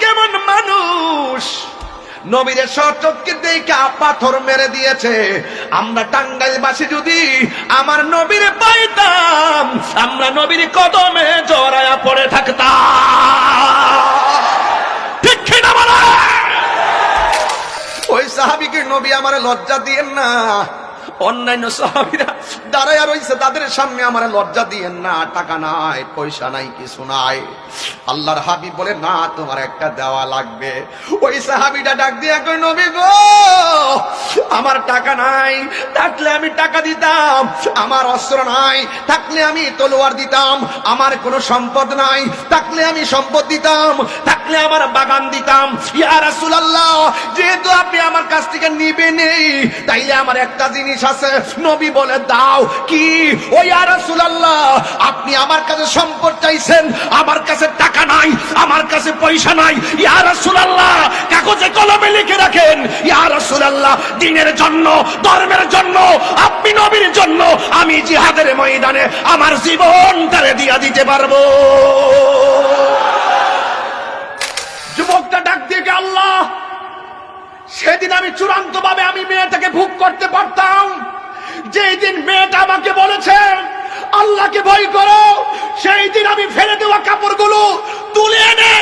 কেমন মানুষ, নবীরে সচক্ষে দেখে পাথর মেরে দিয়েছে। আমরা টাঙ্গাইলবাসী যদি আমার নবীরে পাইতাম, আমরা নবীর কদমে জড়ায়া পড়ে থাকতাম। ঠিক কিনা বলে? ওই সাহাবীকে নবী আমারে লজ্জা দিয়েন না। অন্যান্য সাহাবীরা দাঁড়ায়া রইছে, তাদের সামনে আমারে লজ্জা দিয়েন না। টাকা নাই, পয়সা নাই, কিছু নাই। আল্লাহর হাবিব বলে, না, তোমার একটা দেওয়া লাগবে। ওই সাহাবীটা ডাক দিয়া কই, নবী গো, আমার টাকা নাই, থাকলে আমি টাকা দিতাম। আমার অস্ত্র নাই, থাকলে আমি তলোয়ার দিতাম। আমার কোনো সম্পদ নাই, থাকলে আমি সম্পদ দিতাম। থাকলে আমার বাগান দিতাম। ইয়া রাসূলুল্লাহ, যেহেতু আপনি আমার কাছ থেকে নিবেনই, তাইলে আমার একটা জিনিস আছে। নবী বলে, দাও। কি? ও ইয়া রাসূলুল্লাহ, আপনি আমার কাছে সম্পদ চাইছেন, আমার কাছে টাকা নাই, আমার কাছে পয়সা নাই। ইয়া রাসূলুল্লাহ, কাগজে কলমে লিখে রাখেন, ইয়া রাসূলুল্লাহ, দ্বীনের জন্য, ধর্মের জন্য, আপনি নবীর জন্য আমি জিহাদের ময়দানে আমার জীবনটারে দিয়া দিতে পারবো। যুবকটা ডাক দিয়ে, আল্লাহ, সেদিন আমি চূড়ান্ত ভাবে আমি মেয়েটাকে ভোগ করতে পারতাম। যেই দিন মেয়েটা আমাকে বলেছে আল্লাহকে ভয় করো, সেই দিন আমি ফেলে দেওয়া কাপড়গুলো তুলে এনে